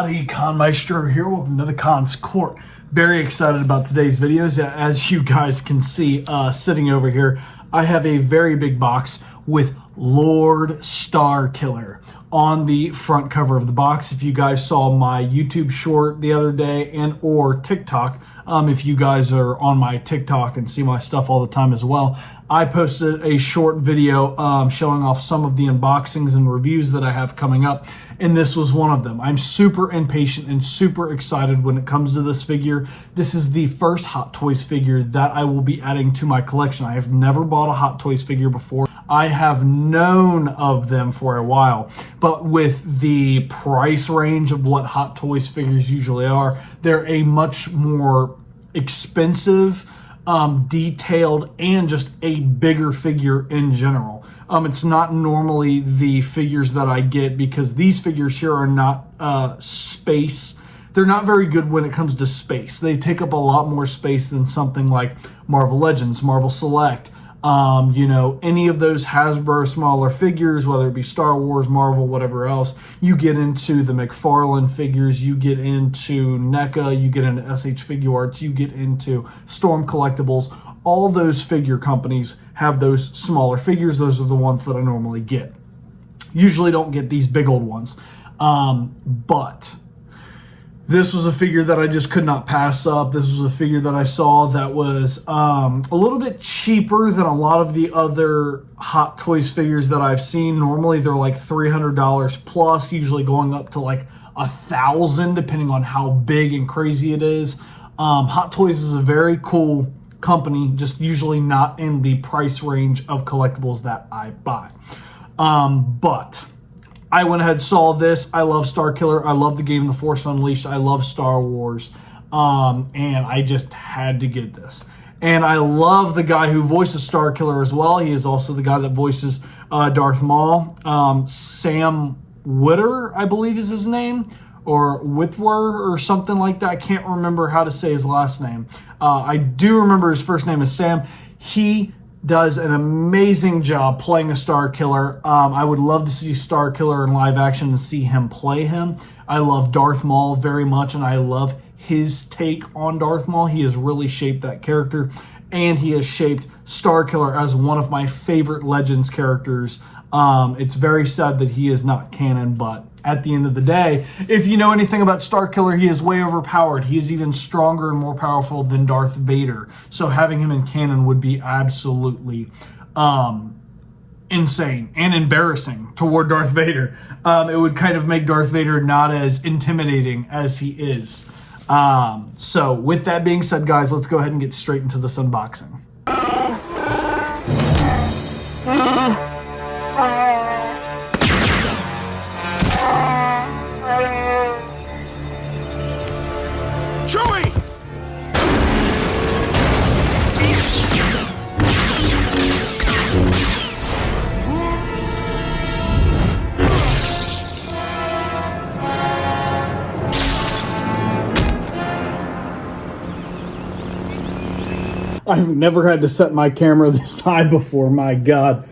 Howdy, Con Maestro here. Welcome to the Con's Court. Very excited about today's videos. As you guys can see, sitting over here, I have a very big box with Lord Starkiller on the front cover of the box. If you guys saw my YouTube short the other day and or TikTok, if you guys are on my TikTok and see my stuff all the time as well, I posted a short video showing off some of the unboxings and reviews that I have coming up, and this was one of them. I'm super impatient and super excited when it comes to this figure. This is the first Hot Toys figure that I will be adding to my collection. I have never bought a Hot Toys figure before. I have known of them for a while, but with the price range of what Hot Toys figures usually are, they're a much more expensive, detailed, and just a bigger figure in general. It's not normally the figures that I get because these figures here are not space. They're not very good when it comes to space. They take up a lot more space than something like Marvel Legends, Marvel Select, any of those Hasbro smaller figures, whether it be Star Wars, Marvel, whatever else. You get into the McFarlane figures, you get into NECA, you get into SH Figuarts, you get into Storm Collectibles. All those figure companies have those smaller figures. Those are the ones that I normally get. Usually don't get these big old ones. But this was a figure that I just could not pass up. This was a figure that I saw that was a little bit cheaper than a lot of the other Hot Toys figures that I've seen. Normally they're like $300 plus, usually going up to like $1,000 depending on how big and crazy it is. Hot Toys is a very cool company, just usually not in the price range of collectibles that I buy. But I went ahead and saw this. I love Starkiller. I love the game The Force Unleashed. I love Star Wars. And I just had to get this. And I love the guy who voices Starkiller as well. He is also the guy that voices Darth Maul. Sam Witwer, I believe is his name. Or Witwer or something like that. I can't remember how to say his last name. I do remember his first name is Sam. He does an amazing job playing a Starkiller. I would love to see Starkiller in live action and see him play him. I love Darth Maul very much, and I love his take on Darth Maul. He has really shaped that character, and he has shaped Starkiller as one of my favorite Legends characters. It's very sad that he is not canon, but at the end of the day, if you know anything about Starkiller, he is way overpowered. He is even stronger and more powerful than Darth Vader. So having him in canon would be absolutely insane and embarrassing toward Darth Vader. It would kind of make Darth Vader not as intimidating as he is. So with that being said, guys, let's go ahead and get straight into this unboxing. I've never had to set my camera this high before, my God.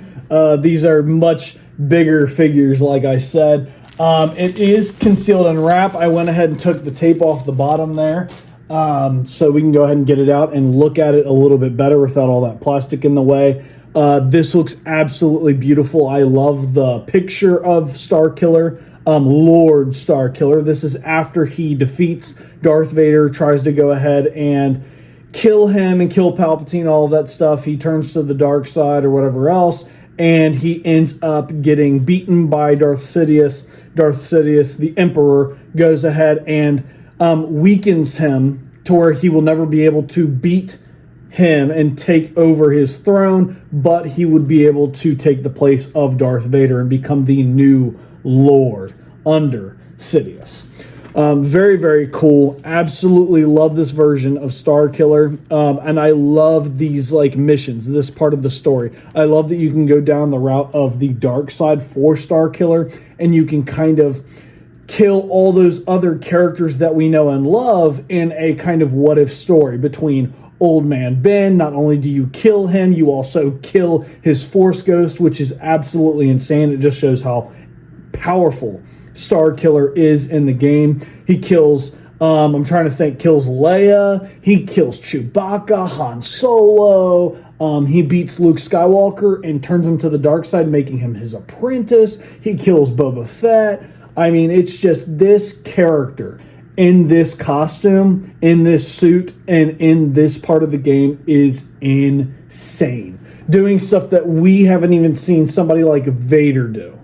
These are much bigger figures, like I said. It is concealed in wrap. I went ahead and took the tape off the bottom there so we can go ahead and get it out and look at it a little bit better without all that plastic in the way. This looks absolutely beautiful. I love the picture of Starkiller, Lord Starkiller. This is after he defeats Darth Vader, tries to go ahead and kill him and kill Palpatine, all of that stuff. He turns to the dark side or whatever else, and he ends up getting beaten by Darth Sidious. Darth Sidious, the Emperor, goes ahead and weakens him to where he will never be able to beat him and take over his throne, but he would be able to take the place of Darth Vader and become the new Lord under Sidious. Very, very cool. Absolutely love this version of Starkiller. And I love these like missions, this part of the story. I love that you can go down the route of the dark side for Starkiller, and you can kind of kill all those other characters that we know and love in a kind of what if story between Old Man Ben. Not only do you kill him, you also kill his Force Ghost, which is absolutely insane. It just shows how powerful Starkiller is in the game. He kills, I'm trying to think, kills Leia. He kills Chewbacca, Han Solo. He beats Luke Skywalker and turns him to the dark side, making him his apprentice. He kills Boba Fett. I mean, it's just this character in this costume, in this suit, and in this part of the game is insane. Doing stuff that we haven't even seen somebody like Vader do.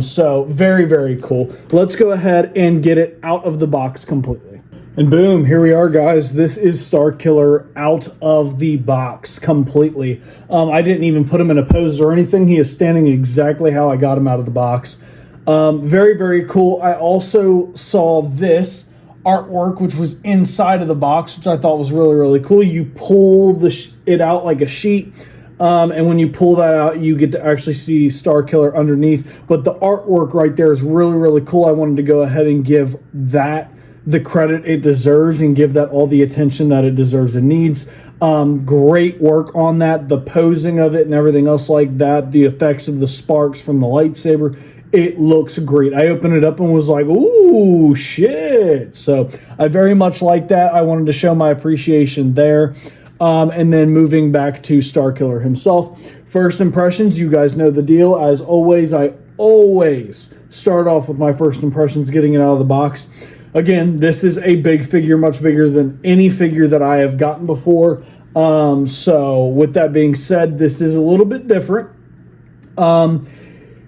So very, very cool. Let's go ahead and get it out of the box completely. And boom, here we are, guys. This is Starkiller out of the box completely. I didn't even put him in a pose or anything. He is standing exactly how I got him out of the box. Very, very cool. I also saw this artwork, which was inside of the box, which I thought was really, really cool. You pull it out like a sheet. And when you pull that out, you get to actually see Starkiller underneath. But the artwork right there is really, really cool. I wanted to go ahead and give that the credit it deserves and give that all the attention that it deserves and needs. Great work on that. The posing of it and everything else like that. The effects of the sparks from the lightsaber. It looks great. I opened it up and was like, ooh, shit. So I very much like that. I wanted to show my appreciation there. And then moving back to Starkiller himself. First impressions, you guys know the deal. As always, I always start off with my first impressions, getting it out of the box. Again, this is a big figure, much bigger than any figure that I have gotten before. So with that being said, this is a little bit different.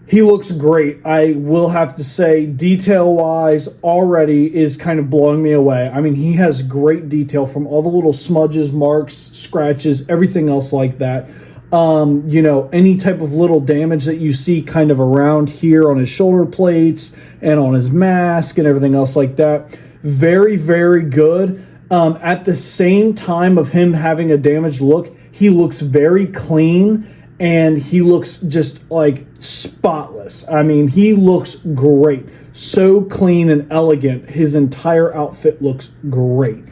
He looks great. I will have to say, detail-wise, already is kind of blowing me away. I mean, he has great detail from all the little smudges, marks, scratches, everything else like that. You know, any type of little damage that you see kind of around here on his shoulder plates and on his mask and everything else like that. Very, very good. At the same time of him having a damaged look, he looks very clean. And he looks just like spotless. I mean, he looks great. So clean and elegant. His entire outfit looks great.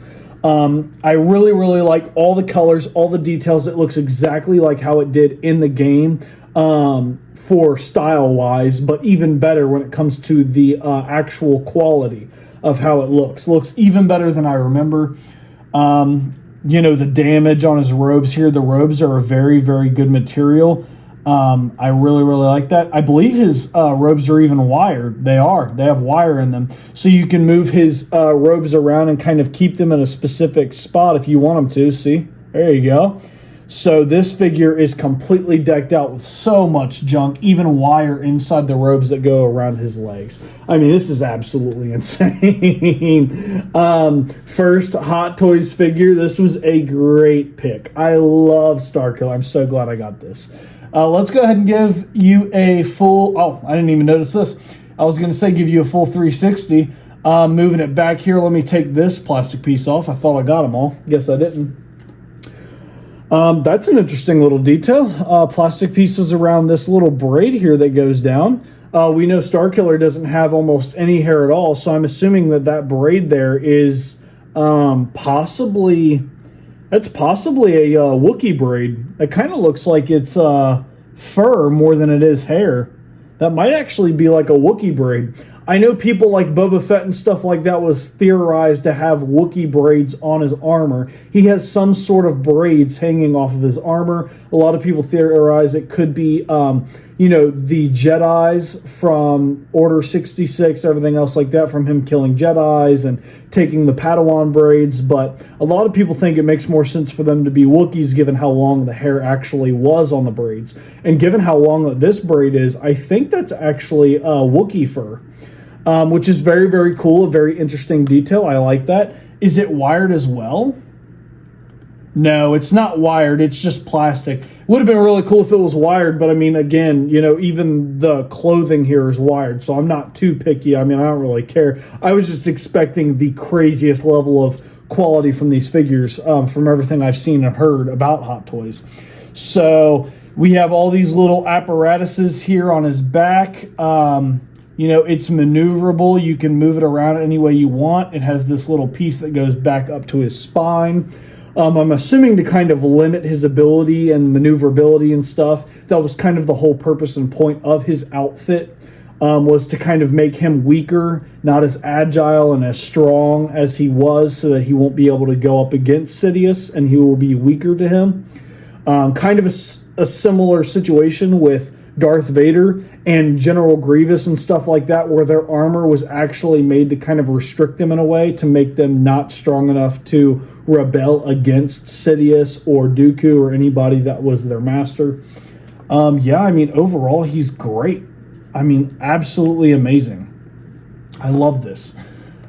I really, really like all the colors, all the details. It looks exactly like how it did in the game for style-wise, but even better when it comes to the actual quality of how it looks. Looks even better than I remember. You know, the damage on his robes here. The robes are a very, very good material. I really, really like that. I believe his robes are even wired. They are. They have wire in them. So you can move his robes around and kind of keep them in a specific spot if you want them to. See? There you go. So this figure is completely decked out with so much junk, even wire inside the robes that go around his legs. I mean, this is absolutely insane. First Hot Toys figure. This was a great pick. I love Starkiller. I'm so glad I got this. Let's go ahead and give you a full... Oh, I didn't even notice this. I was going to say give you a full 360. Moving it back here, let me take this plastic piece off. I thought I got them all. Guess I didn't. That's an interesting little detail. Plastic pieces around this little braid here that goes down. We know Starkiller doesn't have almost any hair at all, so I'm assuming that that braid there is possibly a Wookiee braid. It kind of looks like it's fur more than it is hair. That might actually be like a Wookiee braid. I know people like Boba Fett and stuff like that was theorized to have Wookiee braids on his armor. He has some sort of braids hanging off of his armor. A lot of people theorize it could be, you know, the Jedis from Order 66, everything else like that, from him killing Jedis and taking the Padawan braids. But a lot of people think it makes more sense for them to be Wookiees given how long the hair actually was on the braids. And given how long this braid is, I think that's actually Wookiee fur. Which is very, very cool, a very interesting detail. I like that. Is it wired as well? No, it's not wired. It's just plastic. Would have been really cool if it was wired, but I mean, again, you know, even the clothing here is wired, so I'm not too picky. I mean, I don't really care. I was just expecting the craziest level of quality from these figures from everything I've seen and heard about Hot Toys. So we have all these little apparatuses here on his back. You know, it's maneuverable. You can move it around any way you want. It has this little piece that goes back up to his spine. I'm assuming to kind of limit his ability and maneuverability and stuff. That was kind of the whole purpose and point of his outfit. was to kind of make him weaker, not as agile and as strong as he was, so that he won't be able to go up against Sidious and he will be weaker to him. Kind of a similar situation with Darth Vader and General Grievous and stuff like that, where their armor was actually made to kind of restrict them in a way to make them not strong enough to rebel against Sidious or Dooku or anybody that was their master. Yeah, I mean, overall, he's great. I mean, absolutely amazing. I love this.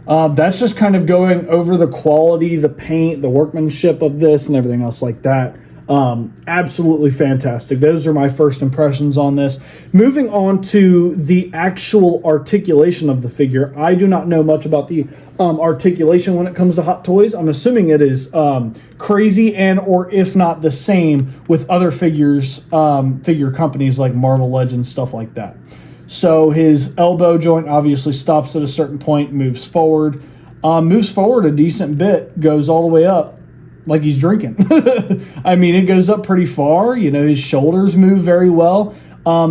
That's just kind of going over the quality, the paint, the workmanship of this and everything else like that. Absolutely fantastic. Those are my first impressions on this. Moving on to the actual articulation of the figure. I do not know much about the articulation when it comes to Hot Toys. I'm assuming it is crazy and or if not the same with other figures, figure companies like Marvel Legends, stuff like that. So his elbow joint obviously stops at a certain point, moves forward a decent bit, goes all the way up like he's drinking. I mean, it goes up pretty far. You know, his shoulders move very well.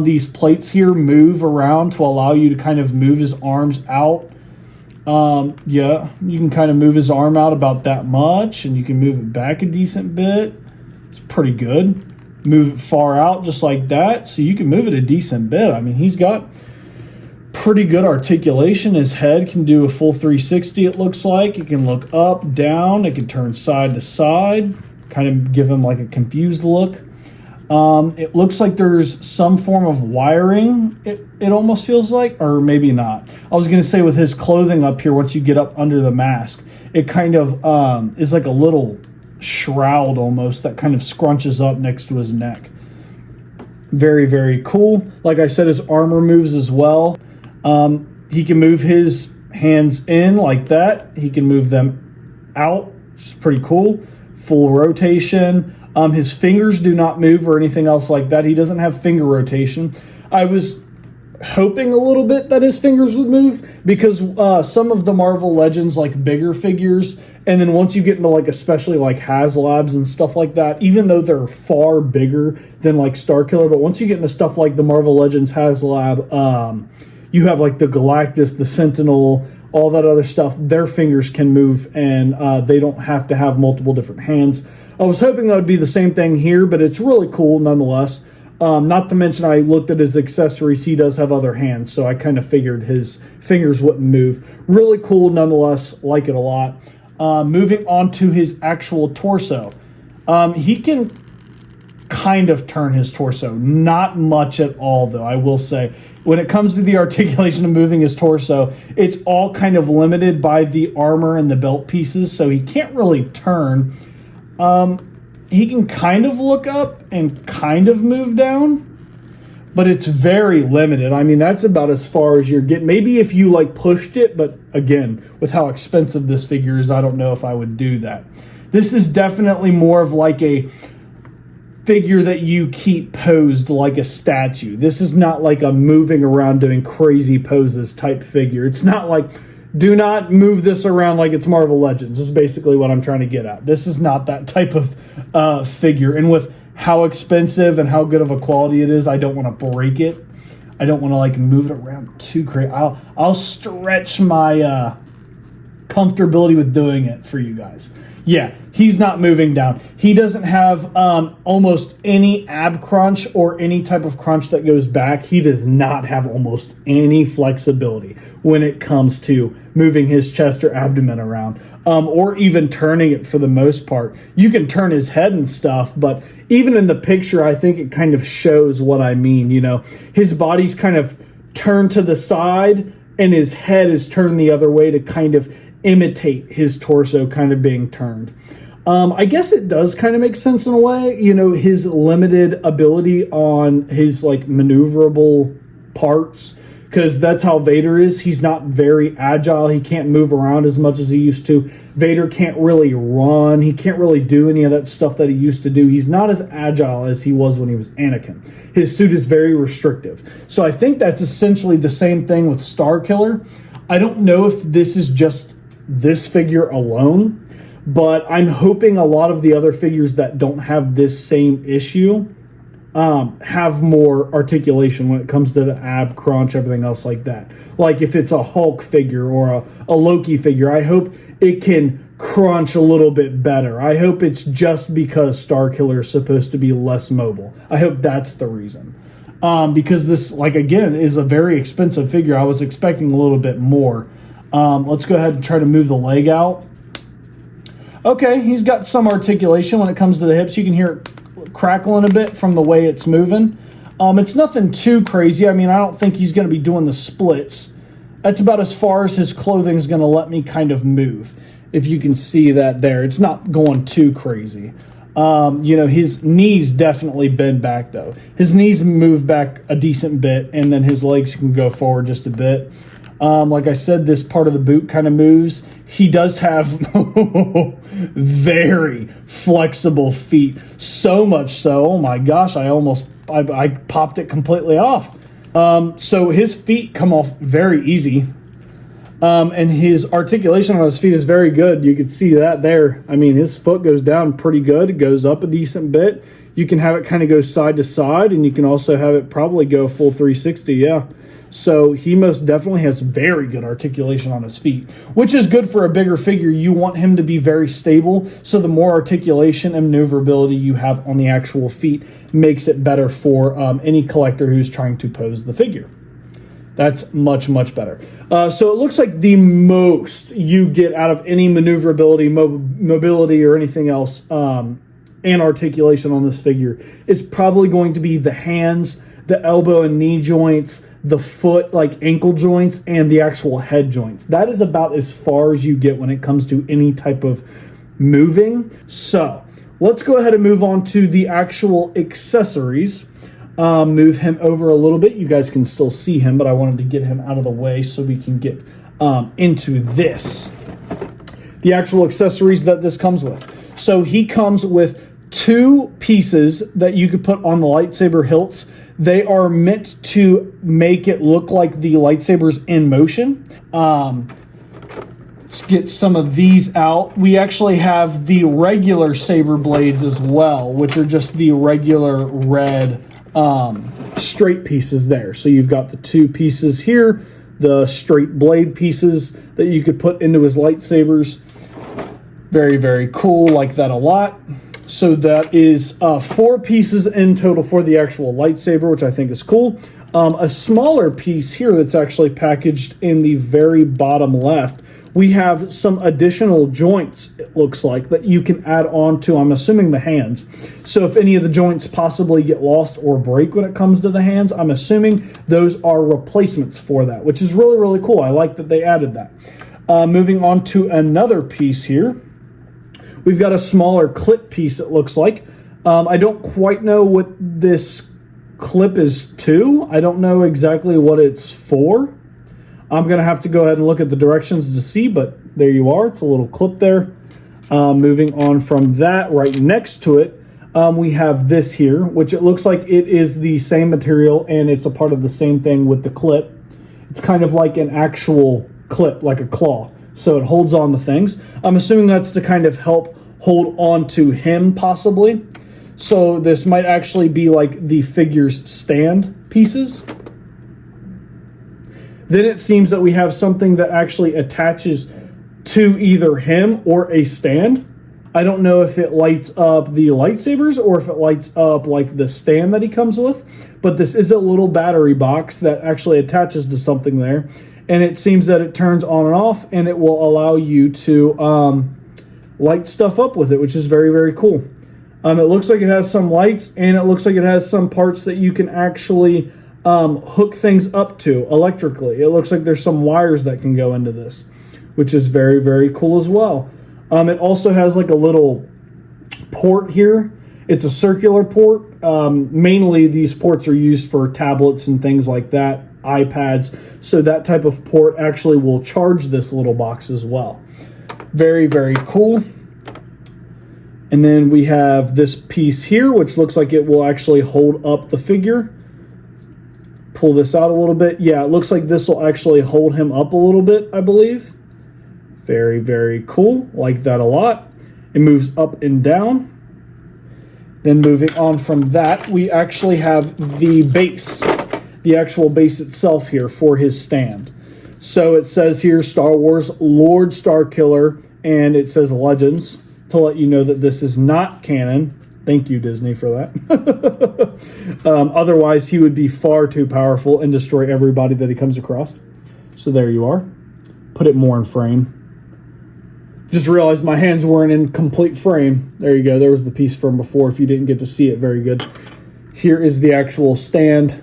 These plates here move around to allow you to kind of move his arms out. Yeah, you can kind of move his arm out about that much, and you can move it back a decent bit. It's pretty good. Move it far out just like that, so you can move it a decent bit. I mean, he's got pretty good articulation. His head can do a full 360, it looks like. It can look up, down. It can turn side to side, kind of give him like a confused look. It looks like there's some form of wiring, it almost feels like, or maybe not. I was going to say with his clothing up here, once you get up under the mask, it kind of is like a little shroud almost that kind of scrunches up next to his neck. Very, very cool. Like I said, his armor moves as well. He can move his hands in like that. He can move them out, which is pretty cool. Full rotation. His fingers do not move or anything else like that. He doesn't have finger rotation. I was hoping a little bit that his fingers would move because some of the Marvel Legends, like bigger figures, and then once you get into like especially like HasLabs and stuff like that, even though they're far bigger than like Starkiller, but once you get into stuff like the Marvel Legends HasLab, you have like the Galactus, the Sentinel, all that other stuff, their fingers can move and they don't have to have multiple different hands. I was hoping that would be the same thing here, but it's really cool nonetheless. Not to mention, I looked at his accessories. He does have other hands, so I kind of figured his fingers wouldn't move. Really cool nonetheless. Like it a lot. Moving on to his actual torso. He can kind of turn his torso. Not much at all, though, I will say. When it comes to the articulation of moving his torso, it's all kind of limited by the armor and the belt pieces, so he can't really turn. He can kind of look up and kind of move down, but it's very limited. I mean, that's about as far as you're getting. Maybe if you like pushed it, but again, with how expensive this figure is, I don't know if I would do that. This is definitely more of like a figure that you keep posed like a statue. This is not like a moving around doing crazy poses type figure. It's not like, do not move this around like it's Marvel Legends. This is basically what I'm trying to get at. This is not that type of figure. And with how expensive and how good of a quality it is, I don't want to break it. I don't want to like move it around too crazy. I'll stretch my comfortability with doing it for you guys. Yeah, he's not moving down. He doesn't have almost any ab crunch or any type of crunch that goes back. He does not have almost any flexibility when it comes to moving his chest or abdomen around, or even turning it for the most part. You can turn his head and stuff, but even in the picture, I think it kind of shows what I mean. You know, his body's kind of turned to the side and his head is turned the other way to kind of imitate his torso kind of being turned. I guess it does kind of make sense in a way, you know, his limited ability on his like maneuverable parts, because that's how Vader is. He's not very agile. He can't move around as much as he used to. Vader can't really run. He can't really do any of that stuff that he used to do. He's not as agile as he was when he was Anakin. His suit is very restrictive. So I think that's essentially the same thing with Starkiller. I don't know if this is just this figure alone, but I'm hoping a lot of the other figures that don't have this same issue have more articulation when it comes to the ab crunch, everything else like that. Like if it's a Hulk figure or a Loki figure, I hope it can crunch a little bit better. I hope it's just because Starkiller is supposed to be less mobile. I hope that's the reason. Because this, like, again, is a very expensive figure. I was expecting a little bit more. Let's go ahead and try to move the leg out. Okay, he's got some articulation when it comes to the hips. You can hear it crackling a bit from the way it's moving. It's nothing too crazy. I mean, I don't think he's going to be doing the splits. That's about as far as his clothing is going to let me kind of move. If you can see that there, it's not going too crazy. You know, his knees definitely bend back though. His knees move back a decent bit, and then his legs can go forward just a bit. Like I said, this part of the boot kind of moves. He does have very flexible feet. So much so, oh my gosh, I popped it completely off. So his feet come off very easy. And his articulation on his feet is very good. You can see that there. I mean, his foot goes down pretty good. It goes up a decent bit. You can have it kind of go side to side, and you can also have it probably go full 360, yeah. So he most definitely has very good articulation on his feet, which is good for a bigger figure. You want him to be very stable, so the more articulation and maneuverability you have on the actual feet makes it better for any collector who's trying to pose the figure. That's much, much better. So it looks like the most you get out of any maneuverability, mobility, or anything else, and articulation on this figure is probably going to be the hands, the elbow and knee joints, the foot, like ankle joints, and the actual head joints. That is about as far as you get when it comes to any type of moving. So let's go ahead and move on to the actual accessories. Move him over a little bit. You guys can still see him, but I wanted to get him out of the way so we can get into this. The actual accessories that this comes with. So he comes with 2 pieces that you could put on the lightsaber hilts. They are meant to make it look like the lightsaber's in motion. Let's get some of these out. We actually have the regular saber blades as well, which are just the regular red straight pieces there. So you've got the 2 pieces here, the straight blade pieces that you could put into his lightsabers. Very, very cool. Like that a lot. So that is 4 pieces in total for the actual lightsaber, which I think is cool. A smaller piece here that's actually packaged in the very bottom left. We have some additional joints, it looks like, that you can add on to, I'm assuming, the hands. So if any of the joints possibly get lost or break when it comes to the hands, I'm assuming those are replacements for that, which is really, really cool. I like that they added that. Moving on to another piece here. We've got a smaller clip piece, it looks like. I don't quite know what this clip is to. I don't know exactly what it's for. I'm going to have to go ahead and look at the directions to see, but there you are. It's a little clip there. Moving on from that, right next to it, we have this here, which it looks like it is the same material, and it's a part of the same thing with the clip. It's kind of like an actual clip, like a claw, so it holds on to things. I'm assuming that's to kind of help hold on to him, possibly. So this might actually be like the figure's stand pieces. Then it seems that we have something that actually attaches to either him or a stand. I don't know if it lights up the lightsabers or if it lights up like the stand that he comes with, but this is a little battery box that actually attaches to something there. And it seems that it turns on and off, and it will allow you to light stuff up with it, which is very, very cool. It looks like it has some lights, and it looks like it has some parts that you can actually hook things up to electrically. It looks like there's some wires that can go into this, which is very, very cool as well. It also has like a little port here. It's a circular port. Mainly these ports are used for tablets and things like that, iPads. So that type of port actually will charge this little box as well. Very, very cool. And then we have this piece here, which looks like it will actually hold up the figure. Pull this out a little bit. Yeah, it looks like this will actually hold him up a little bit, I believe. Very, very cool. Like that a lot. It moves up and down. Then moving on from that, we actually have the base, the actual base itself here for his stand. So it says here Star Wars Lord Starkiller, and it says Legends to let you know that this is not canon. Thank you, Disney, for that. Otherwise, he would be far too powerful and destroy everybody that he comes across. So there you are. Put it more in frame. Just realized my hands weren't in complete frame. There you go. There was the piece from before if you didn't get to see it very good. Here is the actual stand.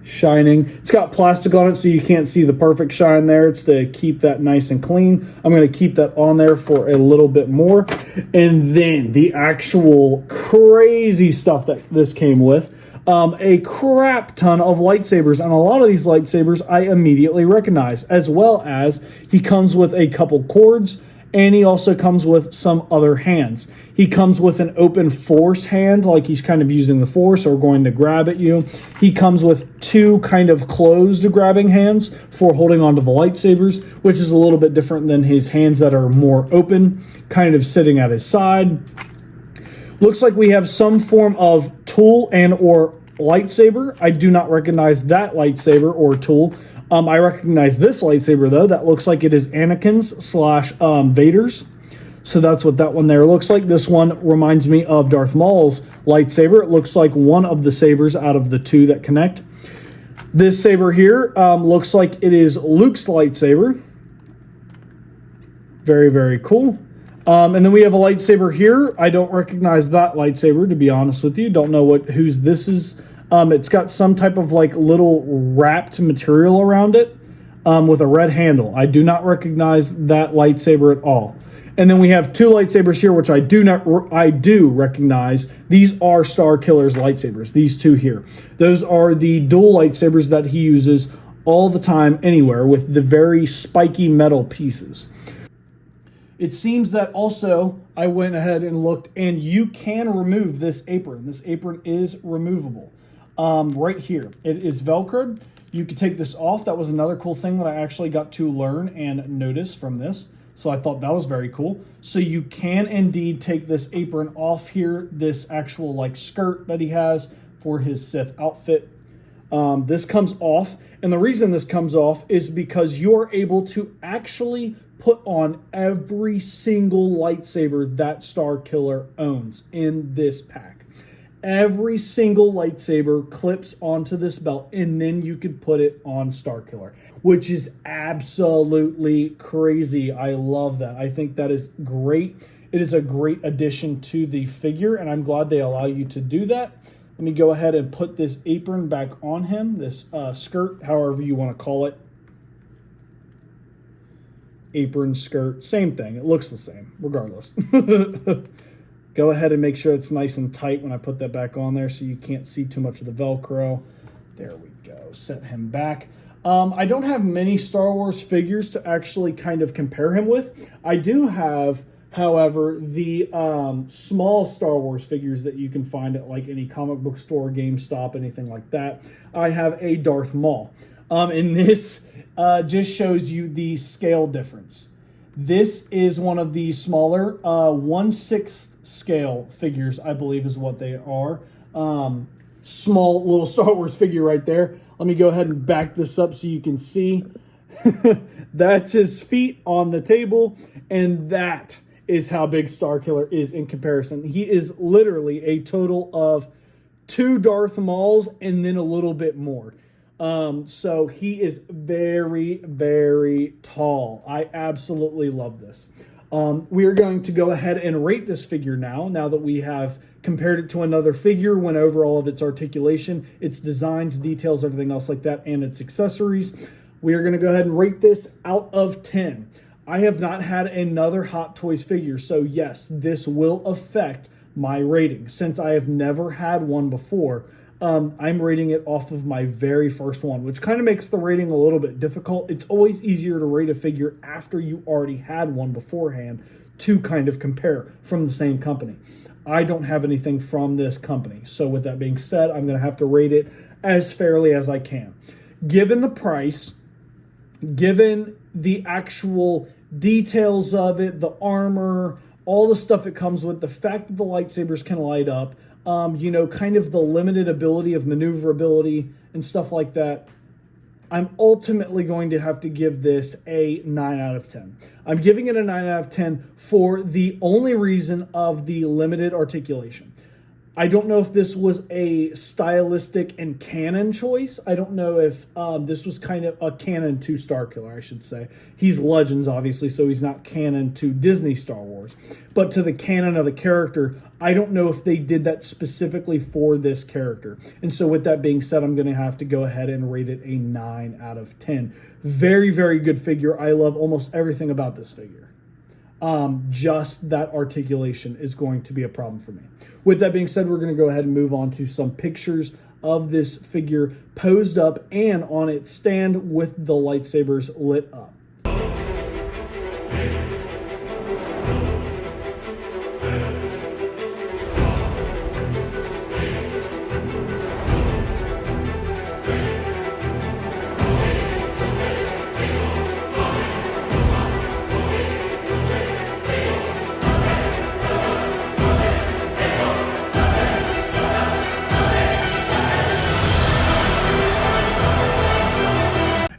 Shining. It's got plastic on it so you can't see the perfect shine there. It's to keep that nice and clean. I'm going to keep that on there for a little bit more. And then the actual crazy stuff that this came with. A crap ton of lightsabers, and a lot of these lightsabers I immediately recognize, as well as he comes with a couple cords, and he also comes with some other hands. He comes with an open force hand, like he's kind of using the force or going to grab at you. He comes with two kind of closed grabbing hands for holding onto the lightsabers, which is a little bit different than his hands that are more open, kind of sitting at his side. Looks like we have some form of tool and or lightsaber. I do not recognize that lightsaber or tool. I recognize this lightsaber, though. That looks like it is Anakin's / Vader's. So that's what that one there looks like. This one reminds me of Darth Maul's lightsaber. It looks like one of the sabers out of the two that connect. This saber here looks like it is Luke's lightsaber. Very, very cool. And then we have a lightsaber here. I don't recognize that lightsaber, to be honest with you. Don't know whose this is. It's got some type of like little wrapped material around it with a red handle. I do not recognize that lightsaber at all. And then we have two lightsabers here, which I do recognize. These are Starkiller's lightsabers. These two here. Those are the dual lightsabers that he uses all the time, anywhere, with the very spiky metal pieces. It seems that also I went ahead and looked, and you can remove this apron. This apron is removable. Right here, it is Velcroed. You can take this off. That was another cool thing that I actually got to learn and notice from this. So I thought that was very cool. So you can indeed take this apron off here, this actual like skirt that he has for his Sith outfit. This comes off, and the reason this comes off is because you're able to actually put on every single lightsaber that Starkiller owns in this pack. Every single lightsaber clips onto this belt, and then you can put it on Starkiller, which is absolutely crazy. I love that. I think that is great. It is a great addition to the figure, and I'm glad they allow you to do that. Let me go ahead and put this apron back on him, this skirt, however you want to call it. Apron, skirt, same thing. It looks the same, regardless. Go ahead and make sure it's nice and tight when I put that back on there so you can't see too much of the Velcro. There we go. Set him back. I don't have many Star Wars figures to actually kind of compare him with. I do have, however, the small Star Wars figures that you can find at like any comic book store, GameStop, anything like that. I have a Darth Maul. And this just shows you the scale difference. This is one of the smaller 1/6 scale figures, I believe is what they are. Small little Star Wars figure right there. Let me go ahead and back this up so you can see. That's his feet on the table, and that is how big Starkiller is in comparison. He is literally a total of 2 Darth Mauls and then a little bit more. So he is very, very tall. I absolutely love this. We are going to go ahead and rate this figure now that we have compared it to another figure, went over all of its articulation, its designs, details, everything else like that, and its accessories. We are going to go ahead and rate this out of 10. I have not had another Hot Toys figure, so yes, this will affect my rating. Since I have never had one before, I'm rating it off of my very first one, which kind of makes the rating a little bit difficult. It's always easier to rate a figure after you already had one beforehand to kind of compare from the same company. I don't have anything from this company. So with that being said, I'm going to have to rate it as fairly as I can. Given the price, given the actual details of it, the armor, all the stuff it comes with, the fact that the lightsabers can light up, you know, kind of the limited ability of maneuverability and stuff like that, I'm ultimately going to have to give this a 9 out of 10. I'm giving it a 9 out of 10 for the only reason of the limited articulation. I don't know if this was a stylistic and canon choice. I don't know if this was kind of a canon to Starkiller, I should say. He's Legends, obviously, so he's not canon to Disney Star Wars. But to the canon of the character, I don't know if they did that specifically for this character. And so with that being said, I'm going to have to go ahead and rate it a 9 out of 10. Very, very good figure. I love almost everything about this figure. Just that articulation is going to be a problem for me. With that being said, we're going to go ahead and move on to some pictures of this figure posed up and on its stand with the lightsabers lit up.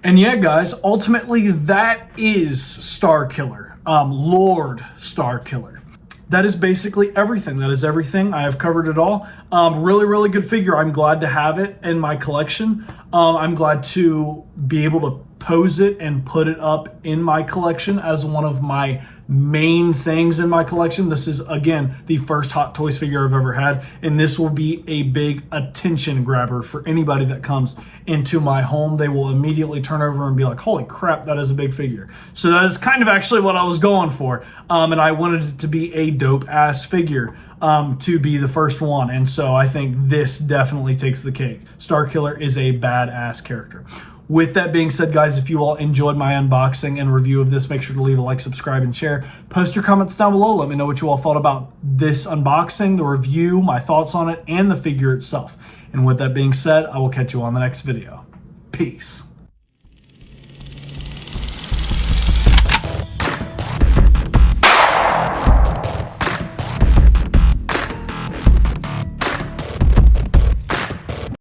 And yeah, guys, ultimately that is Starkiller, Lord Starkiller. That is basically everything. That is everything. I have covered it all. Really, really good figure. I'm glad to have it in my collection. I'm glad to be able to pose it and put it up in my collection as one of my main things in my collection. This is, again, the first Hot Toys figure I've ever had, and this will be a big attention grabber for anybody that comes into my home. They will immediately turn over and be like, holy crap, that is a big figure. So that is kind of actually what I was going for, and I wanted it to be a dope-ass figure to be the first one, and so I think this definitely takes the cake. Starkiller is a badass character. With that being said, guys, if you all enjoyed my unboxing and review of this, make sure to leave a like, subscribe, and share. Post your comments down below. Let me know what you all thought about this unboxing, the review, my thoughts on it, and the figure itself. And with that being said, I will catch you on the next video. Peace.